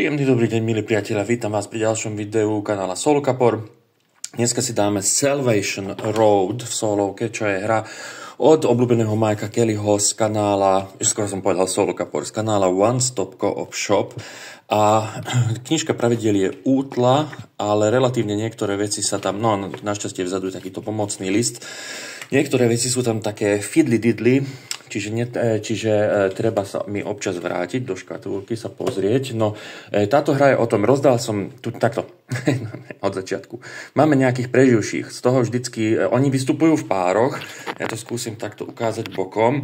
Príjemný dobrý deň, milí priatelia, vítam vás pri ďalšom videu kanála Solokapor. Dneska si dáme Salvation Road v solovke, čo je hra od obľúbeného Mikea Kellyho z kanála, skoro som povedal Solokapor, z kanála One Stop Co-op Shop. A knižka pravidiel je útla, ale relatívne niektoré veci sa tam, našťastie vzadu je takýto pomocný list. Niektoré veci sú tam také fiddly-diddly, čiže treba sa mi občas vrátiť do škatulky, sa pozrieť. No, táto hra je o tom, rozdal som tu takto, od začiatku. Máme nejakých preživších, z toho vždycky, oni vystupujú v pároch, ja to skúsim takto ukázať bokom.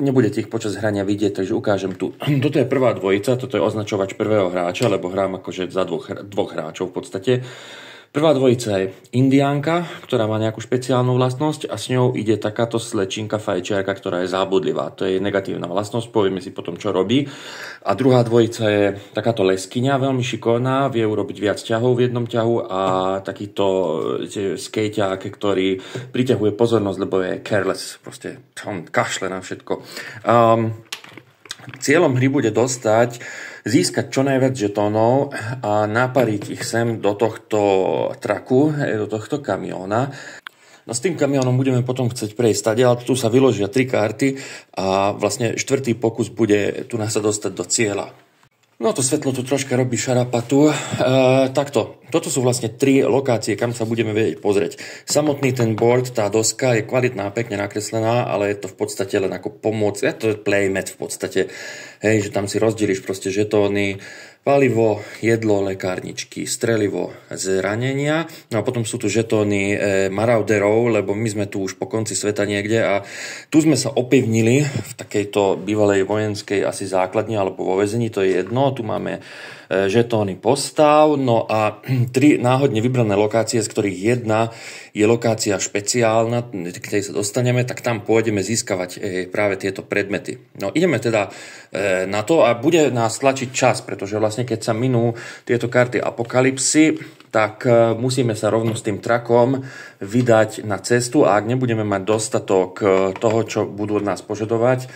Nebudete ich počas hrania vidieť, takže ukážem tu. Toto je prvá dvojica, toto je označovač prvého hráča, lebo hrám akože za dvoch hráčov v podstate. Prvá dvojica je indiánka, ktorá má nejakú špeciálnu vlastnosť a s ňou ide takáto slečinka fajčiarka, ktorá je zábudlivá. To je negatívna vlastnosť, povieme si potom, čo robí. A druhá dvojica je takáto leskyňa, veľmi šikovná, vie urobiť viac ťahov v jednom ťahu a takýto skejťák, ktorý priťahuje pozornosť, lebo je careless, proste on kašle na všetko. Cieľom hry bude získať čo najviac žetónov a napariť ich sem do tohto traku, do tohto kamióna. No s tým kamiónom budeme potom chcieť prejsť stadiaľ, tu sa vyložia 3 karty a vlastne 4. pokus bude tu nás sa dostať do cieľa. No to svetlo tu troška robí šarapatu. Takto, toto sú vlastne 3 lokácie, kam sa budeme vedieť pozrieť. Samotný ten board, tá doska je kvalitná, pekne nakreslená, ale je to v podstate len ako pomoc, je to playmat v podstate. Hej, že tam si rozdeliš proste žetóny, palivo, jedlo, lekárničky, strelivo, zranenia. No a potom sú tu žetóny marauderov, lebo my sme tu už po konci sveta niekde a tu sme sa opevnili v takejto bývalej vojenskej asi základni alebo vo väzení, to je jedno. Tu máme žetóny postav, no a 3 náhodne vybrané lokácie, z ktorých jedna je lokácia špeciálna, k tej sa dostaneme, tak tam pôjdeme získavať práve tieto predmety. No ideme teda na to a bude nás tlačiť čas, pretože vlastne keď sa minú tieto karty apokalypsy, tak musíme sa rovno s tým trakom vydať na cestu a ak nebudeme mať dostatok toho, čo budú od nás požadovať,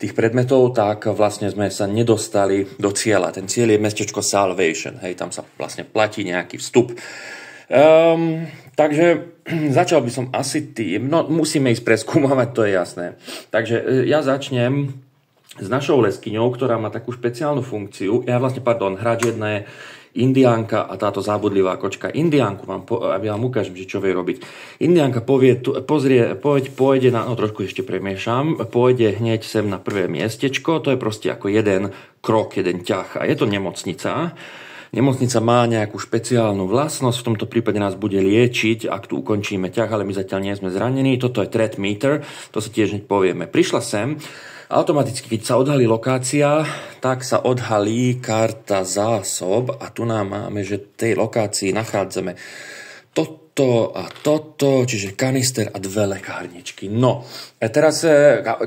tých predmetov, tak vlastne sme sa nedostali do cieľa. Ten cieľ je mestečko Salvation, hej, tam sa vlastne platí nejaký vstup. Takže začal by som asi tým, musíme ísť preskúmovať, to je jasné. Takže ja začnem s našou leskyňou, ktorá má takú špeciálnu funkciu. Hráč jedna je indiánka a táto zábudlivá kočka. Indiánku ja vám ukážem, čo vie robiť. Indiánka pôjde na, trošku ešte premiešam, pôjde hneď sem na prvé miestečko, to je proste ako jeden krok, jeden ťah a je to nemocnica. Nemocnica má nejakú špeciálnu vlastnosť, v tomto prípade nás bude liečiť, ak tu ukončíme ťah, ale my zatiaľ nie sme zranení. Toto je threat meter, to sa tiež hneď povieme. Prišla sem, automaticky, keď sa odhalí lokácia, tak sa odhalí karta zásob a tu nám máme, že v tej lokácii nachádzame toto a toto, čiže kanister a 2 lekárničky. No, teraz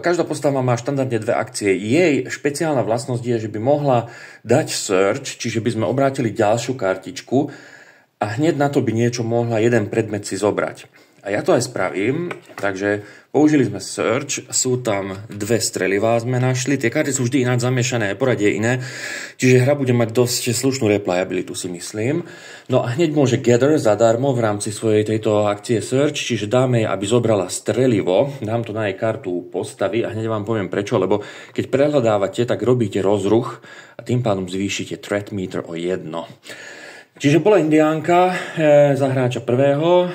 každá postava má štandardne 2 akcie. Jej špeciálna vlastnosť je, že by mohla dať search, čiže by sme obrátili ďalšiu kartičku a hneď na to by niečo mohla jeden predmet si zobrať. A ja to aj spravím, takže použili sme search, sú tam 2 strelivá sme našli, tie karty sú vždy ináč zamiešané, poradie iné, čiže hra bude mať dosť slušnú replayabilitu, si myslím. No a hneď môže gather zadarmo v rámci svojej tejto akcie search, čiže dáme jej, aby zobrala strelivo, dám to na jej kartu postavy a hneď vám poviem prečo, lebo keď prehľadávate, tak robíte rozruch a tým pádom zvýšite threat meter o 1. Čiže bola indiánka za hráča prvého,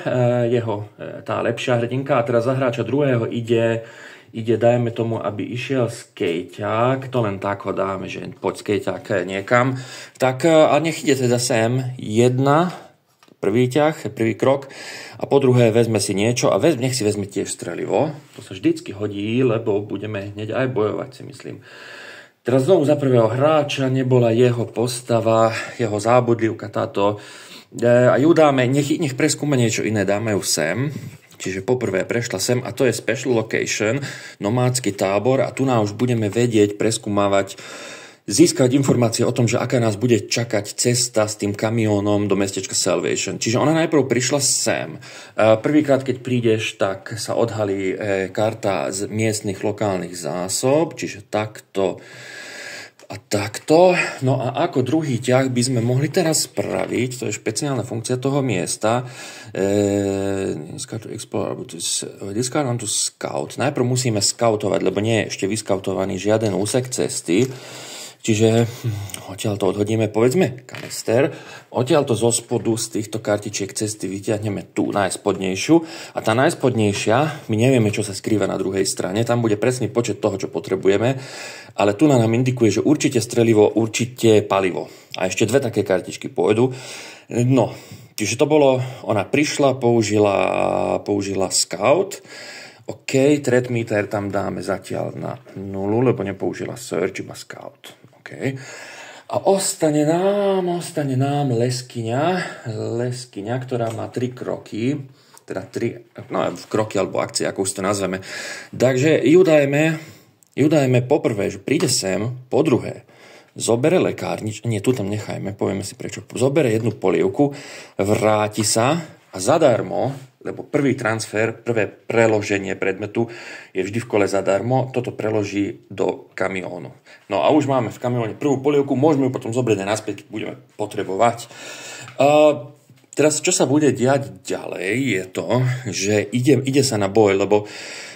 tá lepšia hrdinka a teraz za hráča druhého ide, dajme tomu, aby išiel skejťák, to len tak ho dáme, že poď skejťák niekam. Tak a nech ide teda sem prvý ťah, prvý krok a po druhé vezme si niečo a nech si vezme tiež strelivo. To sa vždycky hodí, lebo budeme hneď aj bojovať, si myslím. Teraz znovu za prvého hráča nebola jeho postava, jeho zábudlivka táto. A ju dáme, nech preskúma niečo iné, dáme ju sem. Čiže poprvé prešla sem a to je special location, nomádsky tábor a tu nás už budeme vedieť preskúmavať, získať informácie o tom, že aká nás bude čakať cesta s tým kamiónom do mestečka Salvation. Čiže ona najprv prišla sem. Prvýkrát, keď prídeš, tak sa odhalí karta z miestnych lokálnych zásob, čiže takto. A takto. No a ako druhý ťah by sme mohli teraz spraviť, to je špeciálna funkcia toho miesta, discard on to scout. Najprv musíme skautovať, lebo nie je ešte vyskautovaný žiaden úsek cesty. Čiže odtiaľ to odhodíme, povedzme, kanister. Odtiaľ to zo spodu z týchto kartičiek cesty vyťahneme tú najspodnejšiu. A tá najspodnejšia, my nevieme, čo sa skrýva na druhej strane. Tam bude presný počet toho, čo potrebujeme. Ale tu nám indikuje, že určite strelivo, určite palivo. A ešte dve také kartičky pôjdu. No, čiže to bolo, ona prišla, použila scout. OK, threat meter tam dáme zatiaľ na 0, lebo nepoužila search, iba scout. OK. A ostane nám leskyňa, ktorá má 3 kroky, teda 3, kroky alebo akcie, ako už to nazveme. Takže ju dajme poprvé, že príde sem, po druhé, zobere nie, tu tam nechajme, povieme si prečo. Zobere jednu polievku, vráti sa a zadarmo, lebo prvý transfer, prvé preloženie predmetu je vždy v kole zadarmo, toto preloží do kamiónu. No a už máme v kamióne prvú polievku, môžeme ju potom zobrať aj naspäť, keď budeme potrebovať. Teraz, čo sa bude diať ďalej, je to, že ide sa na boj, lebo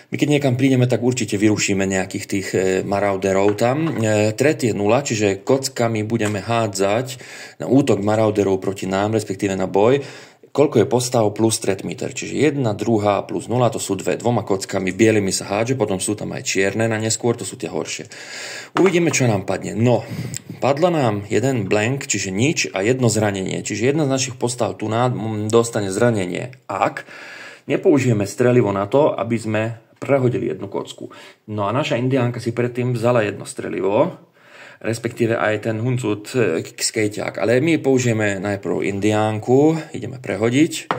my keď niekam prídeme, tak určite vyrušíme nejakých tých marauderov tam. Threat je 0, čiže kockami budeme hádzať na útok marauderov proti nám, respektíve na boj. Koľko je postav plus threat meter, čiže 1, 2 plus 0, to sú dvoma kockami, bielými sa hádže, potom sú tam aj čierne na neskôr, to sú tie horšie. Uvidíme, čo nám padne. No, padla nám jeden blank, čiže nič a jedno zranenie, čiže jedna z našich postav tu dostane zranenie, ak nepoužijeme strelivo na to, aby sme prehodili jednu kocku. No a naša indiánka si predtým vzala jedno strelivo, respektíve aj ten huncut skejťák. Ale my použijeme najprv indiánku, ideme prehodiť.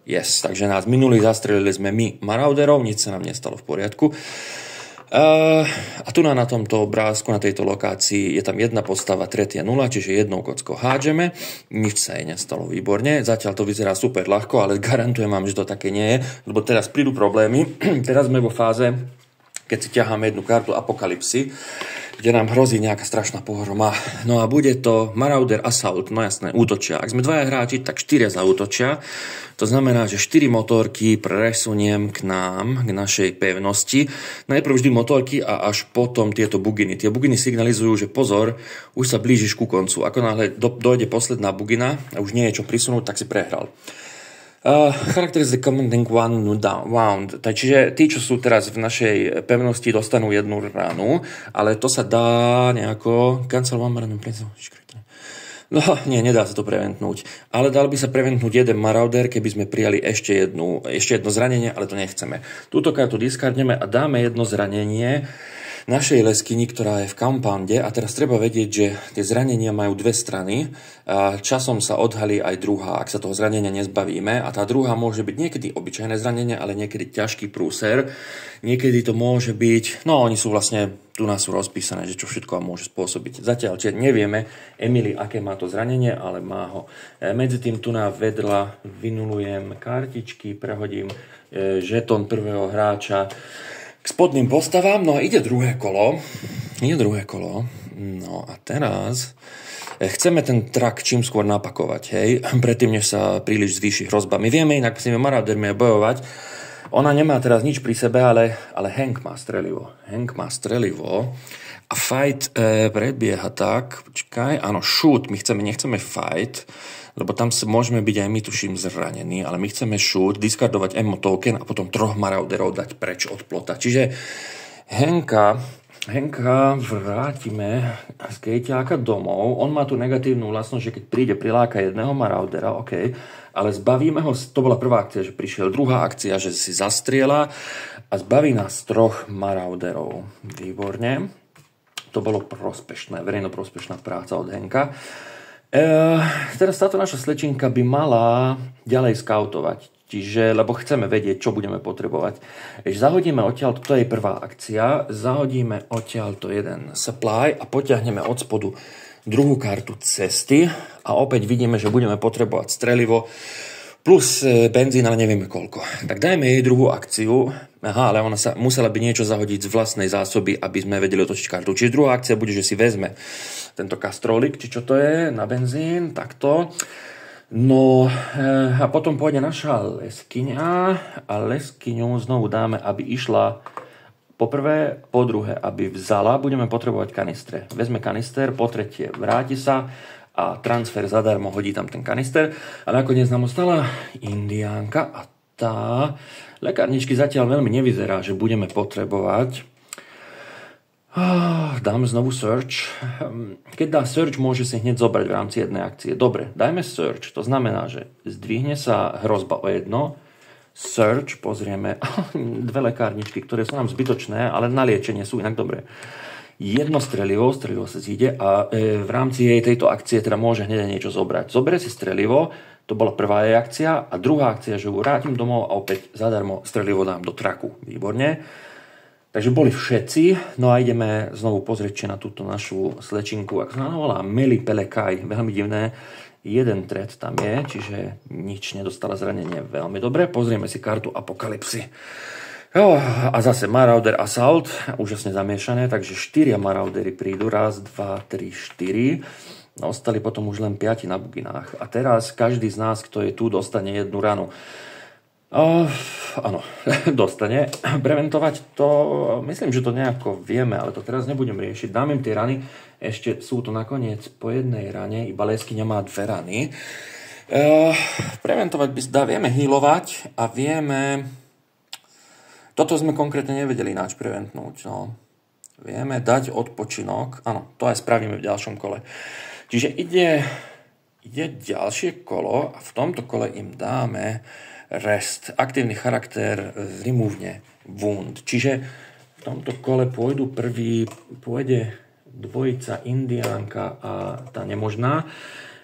Yes, takže nás minulý zastrelili sme my marauderov, nič sa nám nestalo v poriadku. A tu na tomto obrázku, na tejto lokácii je tam jedna postava, tretia 0, čiže jednou kockou hádžeme. Nič sa jej nestalo, výborne. Zatiaľ to vyzerá super ľahko, ale garantujem vám, že to také nie je, lebo teraz prídu problémy. Teraz sme vo fáze, keď si ťaháme jednu kartu Apokalypsy, kde nám hrozí nejaká strašná pohroma. No a bude to Marauder Assault, no jasné, útočia. Ak sme dvaja hráči, tak 4 zaútočia. To znamená, že 4 motorky presuniem k nám, k našej pevnosti. Najprv vždy motorky a až potom tieto buginy. Tie buginy signalizujú, že pozor, už sa blížiš ku koncu. Ako náhle dojde posledná bugina a už nie je čo prisunúť, tak si prehral. Characteristic commanding one wound. Čiže tí, čo sú teraz v našej pevnosti, dostanú jednu ránu, ale to sa dá nejako... Cancel one random place. No, nie, nedá sa to preventnúť. Ale dal by sa preventnúť jeden marauder, keby sme prijali ešte jedno zranenie, ale to nechceme. Túto kartu discardneme a dáme jedno zranenie našej leskyni, ktorá je v compounde, a teraz treba vedieť, že tie zranenia majú dve strany a časom sa odhalí aj druhá, ak sa toho zranenia nezbavíme, a tá druhá môže byť niekedy obyčajné zranenie, ale niekedy ťažký prúser, niekedy to môže byť, no oni sú vlastne, tu nás sú rozpísané, že čo všetko vám môže spôsobiť. Zatiaľ, čiže nevieme, Emily, aké má to zranenie, ale má ho. Medzi tým tu na vedľa vynulujem kartičky, prehodím žetón prvého hráča k spodným postavám, no a ide druhé kolo. No a teraz chceme ten trak čím skôr napakovať, hej, predtým, než sa príliš zvýši hrozba. My vieme inak s tými maraudermi bojovať. Ona nemá teraz nič pri sebe, ale Hank má strelivo. A fight predbieha tak, počkaj, áno, shoot, my nechceme fight, lebo tam môžeme byť aj my, tuším, zranení, ale my chceme shoot, diskardovať ammo token a potom 3 marauderov dať preč od plota. Čiže Henka vrátime z Kejťáka domov. On má tu negatívnu vlastnosť, že keď príde, priláka jedného maraudera, OK, ale zbavíme ho, to bola prvá akcia, že prišiel, druhá akcia, že si zastrieľa a zbaví nás 3 marauderov. Výborne. To bolo prospešné, verejnoprospešná práca od Henka. Teraz táto naša slečinka by mala ďalej skautovať, čiže, lebo chceme vedieť, čo budeme potrebovať. Zahodíme odtiaľ, to je prvá akcia, zahodíme odtiaľ to jeden supply a potiahneme od spodu druhú kartu cesty a opäť vidíme, že budeme potrebovať strelivo. plus benzín, ale nevieme koľko. Tak dajme jej druhú akciu. Aha, ale ona sa musela by niečo zahodiť z vlastnej zásoby, aby sme vedeli otočiť kartu. Čiže druhá akcia bude, že si vezme tento Castrolík, či čo to je, na benzín, takto. No a potom pôjde naša leskyňa a leskyňu znovu dáme, aby išla po prvé, po druhé, aby vzala, budeme potrebovať kanistre. Vezme kanister, po tretie vráti sa a transfer zadarmo, hodí tam ten kanister. A nakoniec nám ostala Indiánka a tá lekárničky zatiaľ veľmi nevyzerá, že budeme potrebovať. Dáme znovu search. Keď dá search, môže si hneď zobrať v rámci jednej akcie. Dobre, dajme search. To znamená, že zdvihne sa hrozba o jedno. Search, pozrieme dve lekárničky, ktoré sú nám zbytočné, ale na liečenie sú inak dobré. Jedno strelivo sa zíde a v rámci jej tejto akcie teda môže hneď niečo zobrať. Zoberie si strelivo, to bola prvá jej akcia a druhá akcia, že ju vrátim domov a opäť zadarmo strelivo dám do traku. Výborne. Takže boli všetci, no a ideme znovu pozrieť na túto našu slečinku, ako sa volá Meli Pelekaj, veľmi divné. Jeden tret tam je, čiže nič, nedostala zranenie, veľmi dobre. Pozrieme si kartu Apokalypsy. A zase Marauder Assault, úžasne zamiešané, takže 4 Maraudery prídu, 1, 2, 3, 4. No, ostali potom už len 5 na buginách. A teraz každý z nás, kto je tu, dostane jednu ranu. Áno, dostane. Preventovať to, myslím, že to nejako vieme, ale to teraz nebudem riešiť. Dám im tie rany, ešte sú to nakoniec po jednej rane, iba leskyňa má 2 rany. Preventovať vieme healovať a vieme... Toto sme konkrétne nevedeli ináč preventnúť. No. Vieme dať odpočinok. Áno, to aj spravíme v ďalšom kole. Čiže ide ďalšie kolo a v tomto kole im dáme rest. Aktívny charakter remove wound. Čiže v tomto kole pôjde dvojica Indiánka a tá nemožná.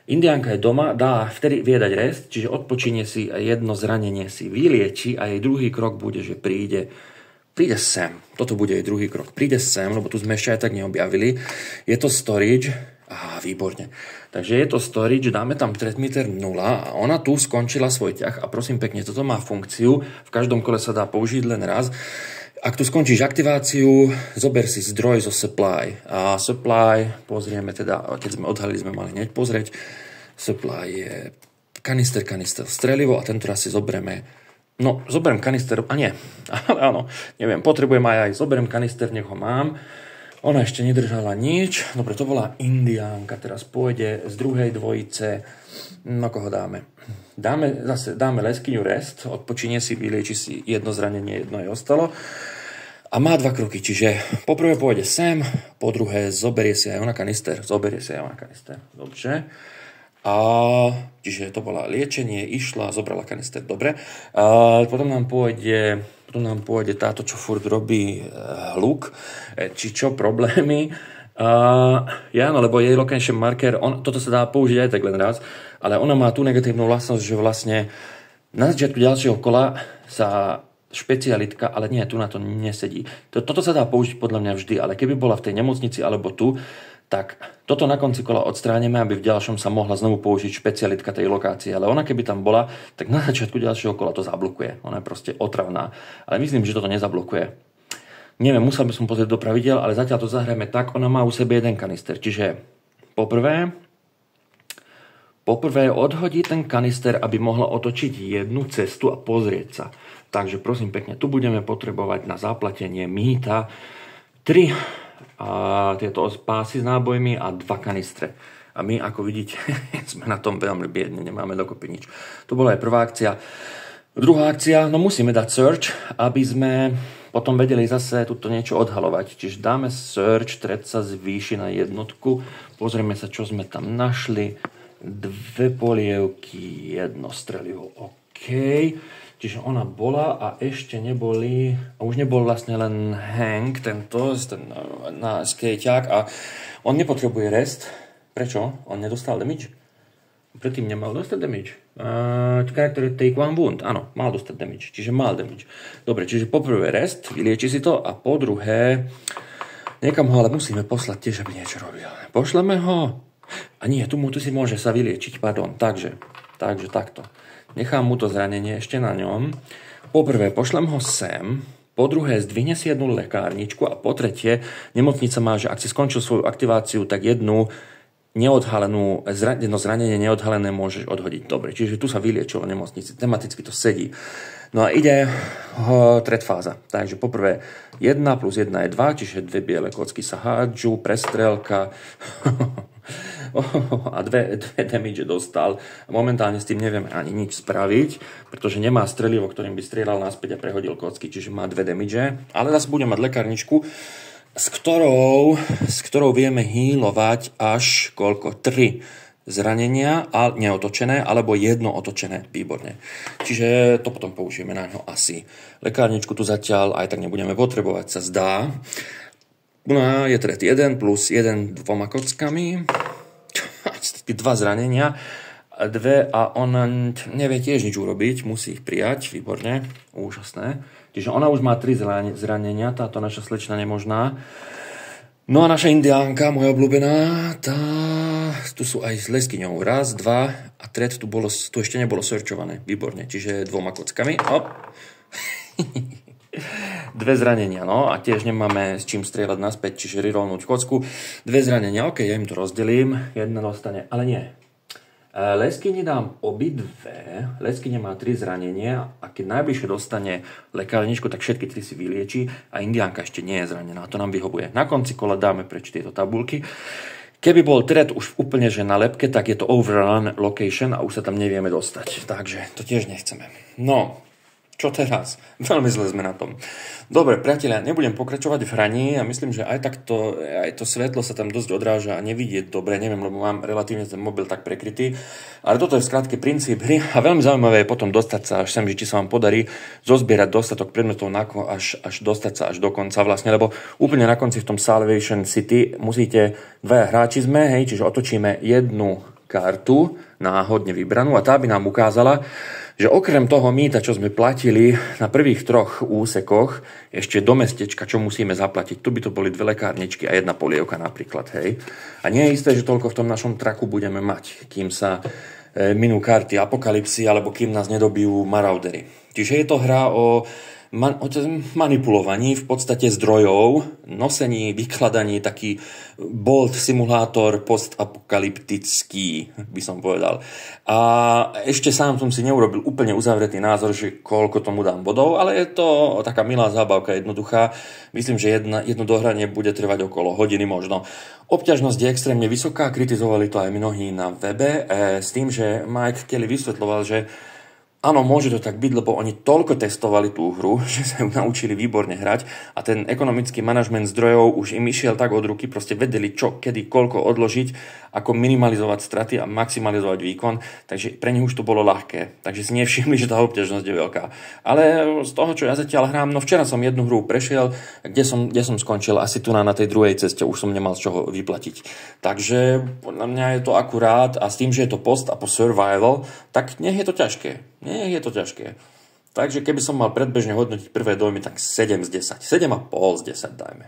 Indiánka je doma, vtedy vie dať rest, čiže odpočinie si a jedno zranenie si vylieči a jej druhý krok bude, že príde sem. Toto bude jej druhý krok. Príde sem, lebo tu sme ešte aj tak neobjavili. Je to storage. Výborne. Takže je to storage, dáme tam threat meter 0 a ona tu skončila svoj ťah a prosím pekne, toto má funkciu. V každom kole sa dá použiť len raz. Ak tu skončíš aktiváciu, zober si zdroj zo supply. A supply, pozrieme teda, keď sme odhalili, sme mali hneď pozrieť. Supply je kanister, strelivo a tento raz si zoberieme. No, zoberiem kanister, a nie. Ale áno, neviem, potrebujem aj zoberiem kanister, nech ho mám. Ona ešte nedržala nič. Dobre, to bola Indiánka, teraz pôjde z druhej dvojice. No, koho dáme? Dáme leskyňu rest, odpočinie si, vylieči si jedno zranenie, jedno jej ostalo. A má 2 kroky, čiže poprvé pôjde sem, po druhé zoberie si aj ona kanister. Dobre. A čiže to bola liečenie, išla, zobrala kanister, dobre. A potom nám pôjde táto, čo furt robí hluk, či čo problémy. Áno, lebo jej location marker, toto sa dá použiť aj tak len raz, ale ona má tú negatívnu vlastnosť, že vlastne na začiatku ďalšieho kola sa špecialitka, ale nie, tu na to nesedí. Toto sa dá použiť podľa mňa vždy, ale keby bola v tej nemocnici alebo tu, tak toto na konci kola odstránime, aby v ďalšom sa mohla znovu použiť špecialitka tej lokácie. Ale ona keby tam bola, tak na začiatku ďalšieho kola to zablokuje. Ona je proste otravná. Ale myslím, že toto nezablokuje. Neviem, musel by som pozrieť do pravidel, ale zatiaľ to zahráme tak, ona má u sebe jeden kanister. Čiže poprvé odhodí ten kanister, aby mohla otočiť jednu cestu a pozrieť sa. Takže prosím pekne, tu budeme potrebovať na zaplatenie mýta 3 tieto pásy s nábojmi a 2 kanistre. A my, ako vidíte, sme na tom veľmi biedne, nemáme dokopy nič. To bola aj prvá akcia. Druhá akcia, no musíme dať search, aby sme potom vedeli zase tuto niečo odhalovať. Čiže dáme search, threat sa zvýši na 1. Pozrieme sa, čo sme tam našli. 2 polievky, 1 strelivo. OK. Čiže ona bola a ešte neboli, a už nebol vlastne len Hank, ten na skejťák a on nepotrebuje rest. Prečo? On nedostal damage? Predtým nemal dostať damage. Charakter take 1 wound. Áno, mal dostať damage, čiže mal damage. Dobre, čiže poprvé rest, vylieči si to a po druhé niekam ho ale musíme poslať tiež, aby niečo robil. Pošleme ho. A nie, tu si môže sa vyliečiť, pardon. Takže takto. nechám mu to zranenie ešte na ňom. Po prvé, pošlem ho sem, po druhé, zdvihne si jednu lekárničku a po tretie, nemocnica má, že ak si skončil svoju aktiváciu, tak jedno zranenie neodhalené môžeš odhodiť. Dobre, čiže tu sa vyliečilo v nemocnici, tematicky to sedí. No a ide tretfáza. Takže poprvé 1 plus 1 je 2, čiže 2 biele kocky sa hádžu, prestrelka a 2 damage dostal. Momentálne s tým nevieme ani nič spraviť, pretože nemá strelivo, ktorým by strieľal naspäť a prehodil kocky, čiže má 2 damage. Ale zase bude mať lekárničku, s ktorou vieme healovať až koľko? 3 zranenia, neotočené, alebo 1 otočené. Výborne. Čiže to potom použijeme na ňo asi. Lekárničku tu zatiaľ aj tak nebudeme potrebovať, sa zdá. No je tret 1 plus 1 2 kockami. 2 zranenia. 2 a ona nevie tiež nič urobiť, musí ich prijať. Výborne. Úžasné. Čiže ona už má 3 zranenia, táto naša slečna nemožná. No a naša indiánka, moja obľúbená, tu sú aj s leskyňou. 1, 2 a tret tu ešte nebolo searchované. Výborne, čiže 2 kockami. Hop. 2 zranenia, no a tiež nemáme s čím strieľať naspäť, čiže rerollnúť kocku. 2 zranenia, ok, ja im to rozdelím. 1 dostane, ale nie. Leskyni dám obidve. Leskyne má 3 zranenia a keď najbližšie dostane lekárničku, tak všetky 3 si vylieči a indiánka ešte nie je zranená. To nám vyhovuje. Na konci kola dáme preč tieto tabulky. Keby bol tret už úplne že na lepke, tak je to overrun location a už sa tam nevieme dostať. Takže to tiež nechceme. No, čo teraz? Veľmi zle sme na tom. Dobre, priatelia, nebudem pokračovať v hraní a myslím, že aj to svetlo sa tam dosť odráža a nevidieť dobre, neviem, lebo mám relatívne ten mobil tak prekrytý. Ale toto je v skratke princíp hry a veľmi zaujímavé je potom dostať sa až sem, že či sa vám podarí zozbierať dostatok predmetov až dostať sa až do konca vlastne, lebo úplne na konci v tom Salvation City musíte, 2 hráči sme, hej, čiže otočíme jednu kartu náhodne vybranú a tá by nám ukázala, že okrem toho mýta, čo sme platili na prvých 3 úsekoch, ešte do mestečka, čo musíme zaplatiť. Tu by to boli 2 lekárničky a 1 polievka napríklad, hej. A nie je isté, že toľko v tom našom traku budeme mať, kým sa minú karty apokalypsy, alebo kým nás nedobijú maraudery. Čiže je to hra o manipulovaní v podstate zdrojov, nosení, vykladaní, taký bold simulátor postapokalyptický, by som povedal. A ešte sám som si neurobil úplne uzavretý názor, že koľko tomu dám bodov, ale je to taká milá zábavka, jednoduchá. Myslím, že jedno dohranie bude trvať okolo hodiny možno. Obťažnosť je extrémne vysoká, kritizovali to aj mnohí na webe, s tým, že Mike Kelly vysvetľoval, že áno, môže to tak byť, lebo oni toľko testovali tú hru, že sa ju naučili výborne hrať a ten ekonomický manažment zdrojov už im išiel tak od ruky, proste vedeli čo, kedy, koľko odložiť, ako minimalizovať straty a maximalizovať výkon, takže pre nich už to bolo ľahké, takže si nevšimli, že tá obťažnosť je veľká. Ale z toho, čo ja zatiaľ hrám, no včera som jednu hru prešiel, kde som skončil, asi tu na tej druhej ceste už som nemal z čoho vyplatiť. Takže podľa mňa je to akurát a s tým, že je to post a po survival, tak nech je to ťažké. Nie je to ťažké. Takže keby som mal predbežne hodnotiť prvé dojmy, tak 7 z 10. 7,5 z 10 dajme.